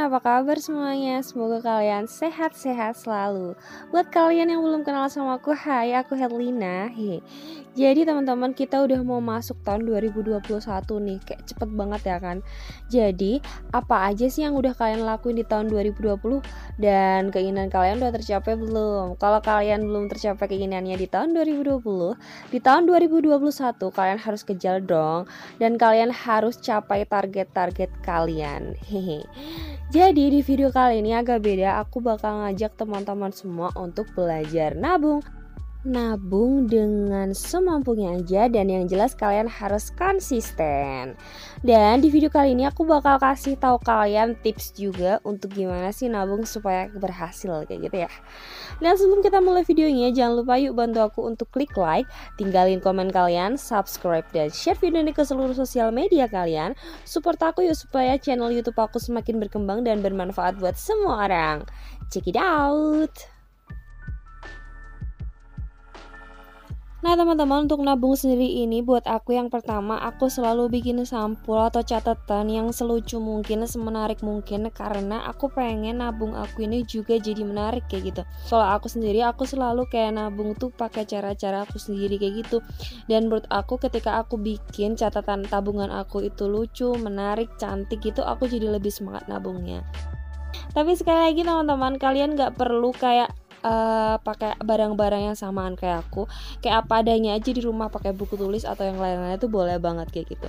apa kabar semuanya? Semoga kalian sehat-sehat selalu. Buat kalian yang belum kenal sama aku, hai, aku Herlina. Jadi teman-teman, kita udah mau masuk tahun 2021 nih. Kayak cepet banget ya kan? Jadi, apa aja sih yang udah kalian lakuin di tahun 2020? Dan keinginan kalian udah tercapai belum? Kalau kalian belum tercapai keinginannya di tahun 2020, di tahun 2021 kalian harus kejar dong. Dan kalian harus capai target-target kalian. Jadi di video kali ini agak beda, aku bakal ngajak teman-teman semua untuk belajar nabung. Nabung dengan semampunya aja, dan yang jelas kalian harus konsisten. Dan di video kali ini aku bakal kasih tahu kalian tips juga untuk gimana sih nabung supaya berhasil kayak gitu ya. Dan sebelum kita mulai videonya, jangan lupa yuk bantu aku untuk klik like, tinggalin komen kalian, subscribe dan share video ini ke seluruh sosial media kalian. Support aku yuk supaya channel YouTube aku semakin berkembang dan bermanfaat buat semua orang. Check it out. Nah teman-teman, untuk nabung sendiri ini buat aku yang pertama, aku selalu bikin sampul atau catatan yang selucu mungkin, semenarik mungkin, karena aku pengen nabung aku ini juga jadi menarik kayak gitu. Kalau aku sendiri, aku selalu kayak nabung tuh pakai cara-cara aku sendiri kayak gitu. Dan menurut aku ketika aku bikin catatan tabungan aku itu lucu, menarik, cantik gitu, aku jadi lebih semangat nabungnya. Tapi sekali lagi teman-teman, kalian gak perlu kayak pakai barang-barang yang samaan kayak aku, kayak apa adanya aja di rumah, pakai buku tulis atau yang lain-lain itu boleh banget kayak gitu.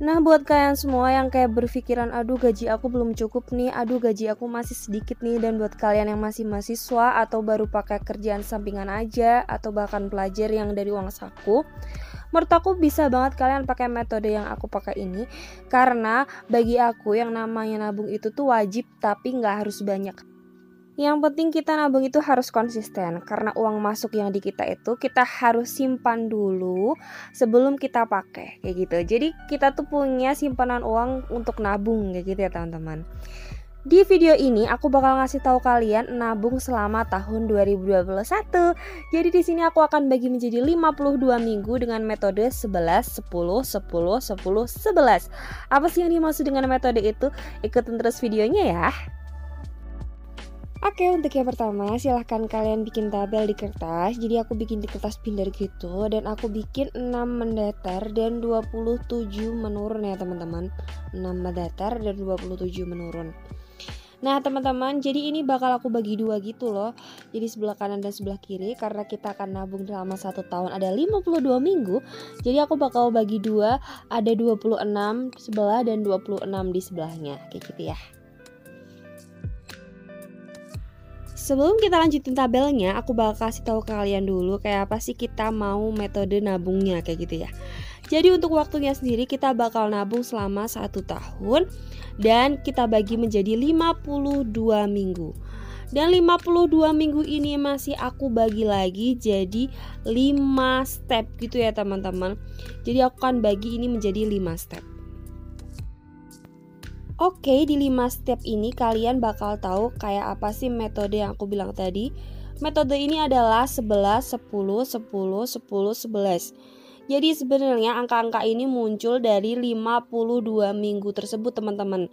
Nah buat kalian semua yang kayak berpikiran aduh gaji aku belum cukup nih, aduh gaji aku masih sedikit nih, dan buat kalian yang masih mahasiswa atau baru pakai kerjaan sampingan aja, atau bahkan pelajar yang dari uang saku, menurut aku bisa banget kalian pakai metode yang aku pakai ini. Karena bagi aku yang namanya nabung itu tuh wajib, tapi gak harus banyak. Yang penting kita nabung itu harus konsisten, karena uang masuk yang di kita itu kita harus simpan dulu sebelum kita pakai kayak gitu. Jadi kita tuh punya simpanan uang untuk nabung kayak gitu ya teman-teman. Di video ini aku bakal ngasih tahu kalian nabung selama tahun 2021. Jadi di sini aku akan bagi menjadi 52 minggu dengan metode 11 10 10 10 11. Apa sih yang dimaksud dengan metode itu? Ikutin terus videonya ya. Oke, untuk yang pertama silahkan kalian bikin tabel di kertas. Jadi aku bikin di kertas binder gitu, dan aku bikin 6 mendatar dan 27 menurun ya teman-teman. 6 mendatar dan 27 menurun. Nah teman-teman, jadi ini bakal aku bagi dua gitu loh. Jadi sebelah kanan dan sebelah kiri, karena kita akan nabung selama 1 tahun ada 52 minggu. Jadi aku bakal bagi dua, ada 26 sebelah dan 26 di sebelahnya kayak gitu ya. Sebelum kita lanjutin tabelnya, aku bakal kasih tahu ke kalian dulu kayak apa sih kita mau metode nabungnya kayak gitu ya. Jadi untuk waktunya sendiri kita bakal nabung selama 1 tahun dan kita bagi menjadi 52 minggu. Dan 52 minggu ini masih aku bagi lagi jadi 5 step gitu ya teman-teman. Jadi aku akan bagi ini menjadi 5 step. Oke, di 5 step ini kalian bakal tahu kayak apa sih metode yang aku bilang tadi. Metode ini adalah 11 10 10 10 11. Jadi sebenarnya angka-angka ini muncul dari 52 minggu tersebut teman-teman.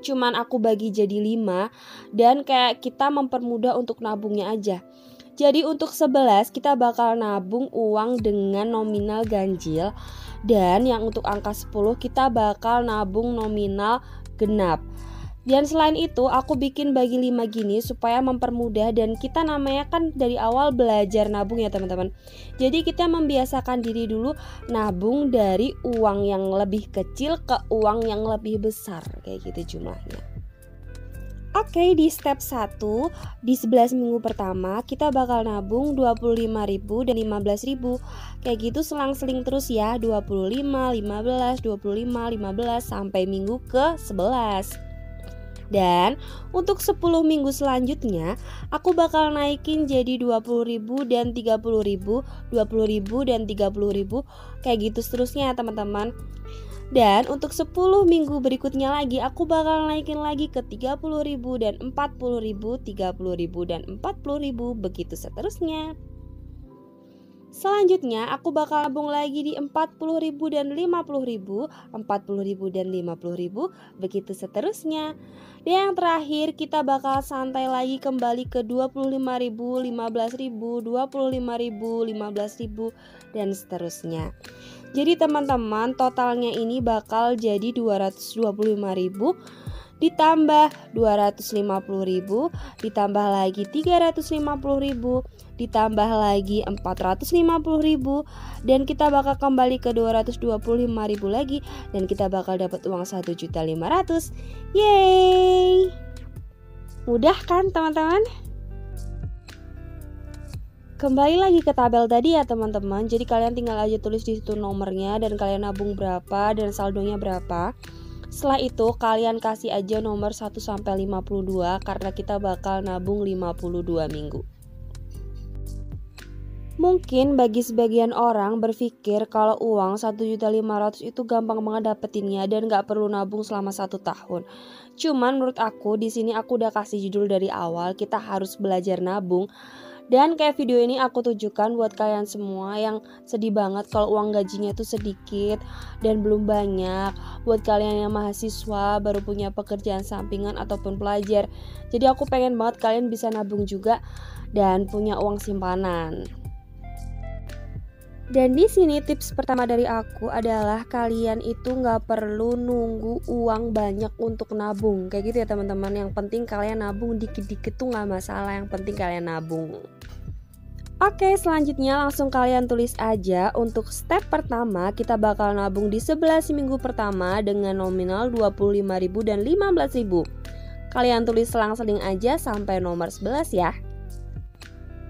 Cuman aku bagi jadi 5 dan kayak kita mempermudah untuk nabungnya aja. Jadi untuk 11 kita bakal nabung uang dengan nominal ganjil. Dan yang untuk angka 10 kita bakal nabung nominal genap. Dan selain itu aku bikin bagi 5 gini supaya mempermudah, dan kita namanya kan dari awal belajar nabung ya teman-teman. Jadi kita membiasakan diri dulu nabung dari uang yang lebih kecil ke uang yang lebih besar kayak gitu jumlahnya. Oke, di step 1 di 11 minggu pertama kita bakal nabung 25.000 dan 15.000. Kayak gitu selang-seling terus ya, 25, 15, 25, 15 sampai minggu ke 11. Dan untuk 10 minggu selanjutnya aku bakal naikin jadi 20.000 dan 30.000, 20.000 dan 30.000, kayak gitu seterusnya ya teman-teman. Dan untuk 10 minggu berikutnya lagi aku bakal naikin lagi ke 30.000 dan 40.000, 30.000 dan 40.000, begitu seterusnya. Selanjutnya aku bakal nabung lagi di 40.000 dan 50.000, 40.000 dan 50.000, begitu seterusnya. Dan yang terakhir kita bakal santai lagi kembali ke 25.000, 15.000, 25.000, 15.000 dan seterusnya. Jadi teman-teman, totalnya ini bakal jadi 225.000 ditambah 250.000, ditambah lagi 350.000, ditambah lagi 450.000, dan kita bakal kembali ke 225.000 lagi, dan kita bakal dapat uang 1.500.000. Yeay! Mudah kan teman-teman? Kembali lagi ke tabel tadi ya teman-teman. Jadi kalian tinggal aja tulis di situ nomornya dan kalian nabung berapa dan saldonya berapa. Setelah itu kalian kasih aja nomor 1 sampai 52 karena kita bakal nabung 52 minggu. Mungkin bagi sebagian orang berpikir kalau uang 1.500.000 itu gampang banget dapetinnya dan gak perlu nabung selama 1 tahun. Cuman menurut aku di sini aku udah kasih judul dari awal, kita harus belajar nabung. Dan kayak video ini aku tujukan buat kalian semua yang sedih banget kalau uang gajinya itu sedikit dan belum banyak. Buat kalian yang mahasiswa, baru punya pekerjaan sampingan ataupun pelajar. Jadi aku pengen banget kalian bisa nabung juga dan punya uang simpanan. Dan di sini tips pertama dari aku adalah kalian itu nggak perlu nunggu uang banyak untuk nabung. Kayak gitu ya teman-teman. Yang penting kalian nabung dikit-dikit tuh nggak masalah. Yang penting kalian nabung. Oke, selanjutnya langsung kalian tulis aja. Untuk step pertama kita bakal nabung di 11 minggu pertama dengan nominal 25.000 dan 15.000. Kalian tulis selang-seling aja sampai nomor 11 ya.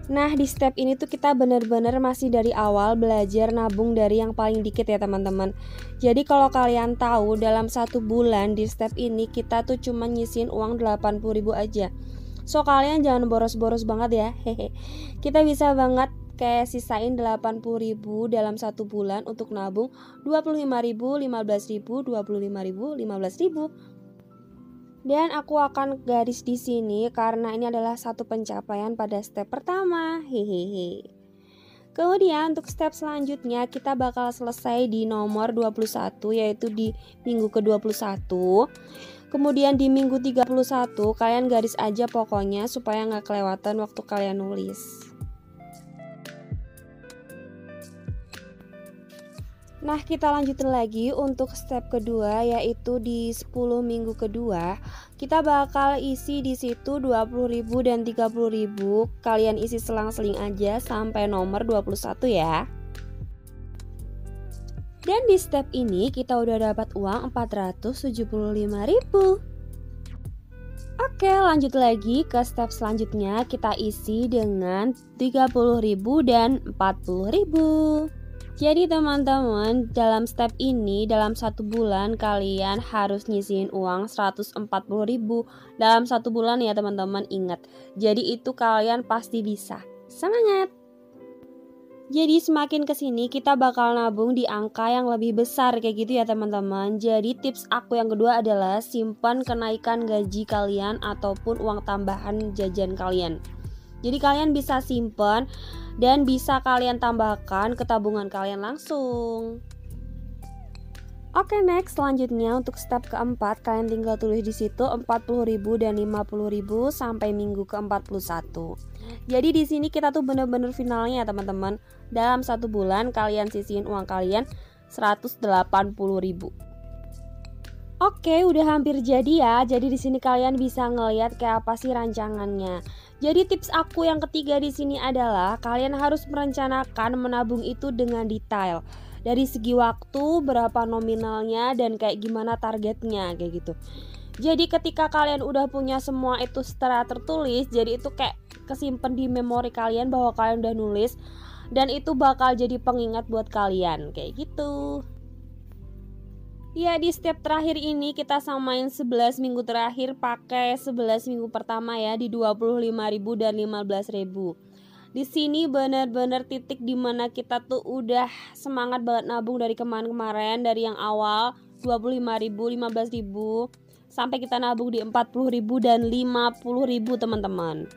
Nah di step ini tuh kita bener-bener masih dari awal belajar nabung dari yang paling dikit ya teman-teman. Jadi kalau kalian tahu dalam 1 bulan di step ini kita tuh cuma nyisihin uang 80.000 aja. So kalian jangan boros-boros banget ya. Hehe. Kita bisa banget kayak sisain 80.000 dalam 1 bulan untuk nabung 25.000, 15.000, 25.000, 15.000. Dan aku akan garis di sini karena ini adalah satu pencapaian pada step pertama. Hehehe. Kemudian untuk step selanjutnya kita bakal selesai di nomor 21 yaitu di minggu ke-21. Kemudian di minggu 31 kalian garis aja pokoknya supaya nggak kelewatan waktu kalian nulis. Nah kita lanjutin lagi untuk step kedua yaitu di 10 minggu kedua kita bakal isi di situ 20.000 dan 30.000. Kalian isi selang-seling aja sampai nomor 21 ya. Dan di step ini kita udah dapat uang 475.000. Oke, lanjut lagi ke step selanjutnya kita isi dengan 30.000 dan 40.000. Jadi teman-teman dalam step ini dalam 1 bulan kalian harus nyisihin uang 140.000 dalam 1 bulan ya teman-teman, ingat. Jadi itu kalian pasti bisa. Semangat! Jadi semakin kesini kita bakal nabung di angka yang lebih besar kayak gitu ya teman-teman. Jadi tips aku yang kedua adalah simpan kenaikan gaji kalian ataupun uang tambahan jajan kalian. Jadi kalian bisa simpan dan bisa kalian tambahkan ke tabungan kalian langsung. Oke, next selanjutnya untuk step keempat kalian tinggal tulis di situ 40.000 dan 50.000 sampai minggu ke-41. Jadi di sini kita tuh bener-bener finalnya ya teman-teman. Dalam 1 bulan kalian sisihin uang kalian 180.000. Oke, udah hampir jadi ya. Jadi di sini kalian bisa ngelihat kayak apa sih rancangannya. Jadi tips aku yang ketiga di sini adalah kalian harus merencanakan menabung itu dengan detail. Dari segi waktu, berapa nominalnya dan kayak gimana targetnya kayak gitu. Jadi ketika kalian udah punya semua itu secara tertulis, jadi itu kayak kesimpan di memori kalian bahwa kalian udah nulis dan itu bakal jadi pengingat buat kalian kayak gitu. Ya di step terakhir ini kita samain 11 minggu terakhir pakai 11 minggu pertama ya di 25.000 dan 15.000. Di sini benar-benar titik dimana kita tuh udah semangat banget nabung dari kemarin-kemarin, dari yang awal 25.000, 15.000 sampai kita nabung di 40.000 dan 50.000 teman-teman.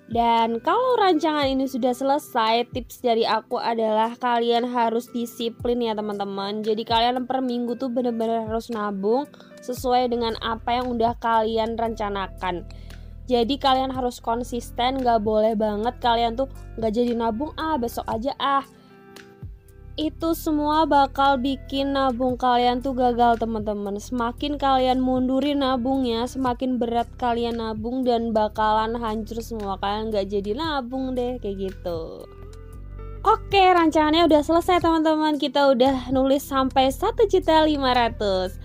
Dan kalau rancangan ini sudah selesai, tips dari aku adalah kalian harus disiplin ya teman-teman. Jadi kalian per minggu tuh bener-bener harus nabung sesuai dengan apa yang udah kalian rencanakan. Jadi kalian harus konsisten, gak boleh banget kalian tuh gak jadi nabung, besok aja Itu semua bakal bikin nabung kalian tuh gagal teman-teman. Semakin kalian mundurin nabungnya, semakin berat kalian nabung dan bakalan hancur semua. Kalian gak jadi nabung deh kayak gitu. Oke, rancangannya udah selesai teman-teman. Kita udah nulis sampai 1.500.000.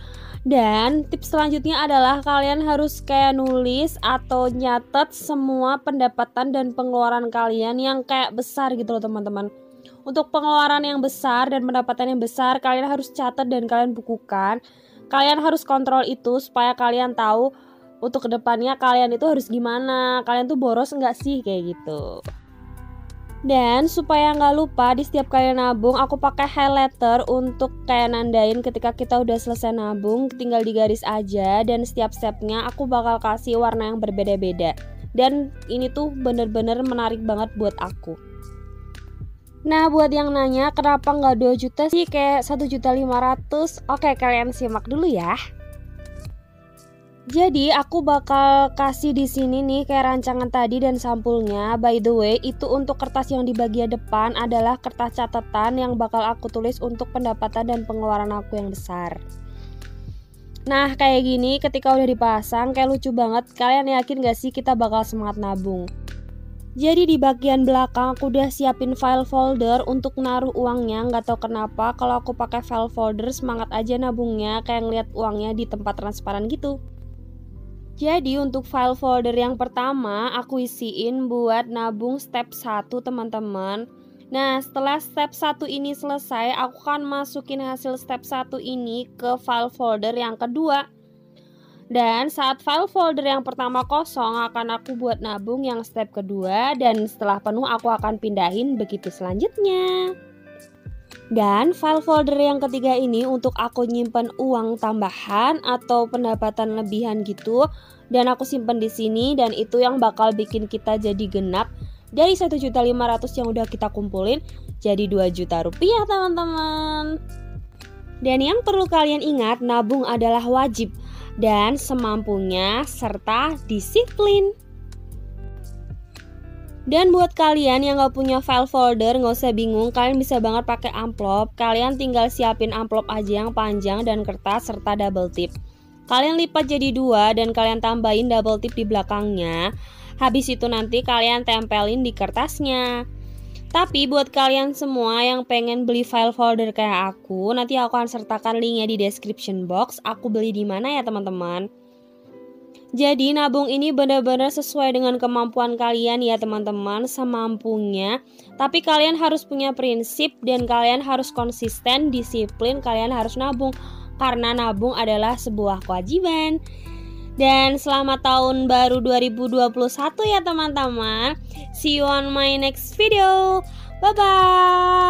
Dan tips selanjutnya adalah kalian harus kayak nulis atau nyatet semua pendapatan dan pengeluaran kalian yang kayak besar gitu loh teman-teman. Untuk pengeluaran yang besar dan pendapatan yang besar, kalian harus catat dan kalian bukukan. Kalian harus kontrol itu supaya kalian tahu untuk kedepannya kalian itu harus gimana. Kalian tuh boros enggak sih kayak gitu. Dan supaya nggak lupa di setiap kali nabung, aku pakai highlighter untuk kayak nandain ketika kita udah selesai nabung, tinggal digaris aja. Dan setiap stepnya aku bakal kasih warna yang berbeda-beda. Dan ini tuh bener-bener menarik banget buat aku. Nah, buat yang nanya kenapa nggak 2 juta sih kayak 1.500.000? Oke, kalian simak dulu ya. Jadi aku bakal kasih di sini nih kayak rancangan tadi dan sampulnya. By the way, itu untuk kertas yang di bagian depan adalah kertas catatan yang bakal aku tulis untuk pendapatan dan pengeluaran aku yang besar. Nah, kayak gini ketika udah dipasang kayak lucu banget. Kalian yakin gak sih kita bakal semangat nabung? Jadi di bagian belakang aku udah siapin file folder untuk naruh uangnya. Nggak tahu kenapa kalau aku pakai file folder semangat aja nabungnya, kayak ngeliat uangnya di tempat transparan gitu. Jadi untuk file folder yang pertama aku isiin buat nabung step 1 teman-teman. Nah, setelah step 1 ini selesai, aku akan masukin hasil step 1 ini ke file folder yang kedua. Dan saat file folder yang pertama kosong, akan aku buat nabung yang step kedua. Dan setelah penuh aku akan pindahin begitu selanjutnya. Dan file folder yang ketiga ini untuk aku nyimpen uang tambahan atau pendapatan lebihan gitu. Dan aku simpen di sini, dan itu yang bakal bikin kita jadi genap. Dari 1.500.000 yang udah kita kumpulin jadi 2 juta rupiah teman-teman. Dan yang perlu kalian ingat, nabung adalah wajib dan semampunya serta disiplin. Dan buat kalian yang gak punya file folder, gak usah bingung, kalian bisa banget pakai amplop. Kalian tinggal siapin amplop aja yang panjang dan kertas serta double tip. Kalian lipat jadi 2 dan kalian tambahin double tip di belakangnya. Habis itu nanti kalian tempelin di kertasnya. Tapi buat kalian semua yang pengen beli file folder kayak aku, nanti aku akan sertakan linknya di description box. Aku beli di mana ya teman-teman. Jadi nabung ini benar-benar sesuai dengan kemampuan kalian ya teman-teman, semampunya. Tapi kalian harus punya prinsip dan kalian harus konsisten, disiplin, kalian harus nabung. Karena nabung adalah sebuah kewajiban. Dan selamat tahun baru 2021 ya teman-teman. See you on my next video. Bye-bye.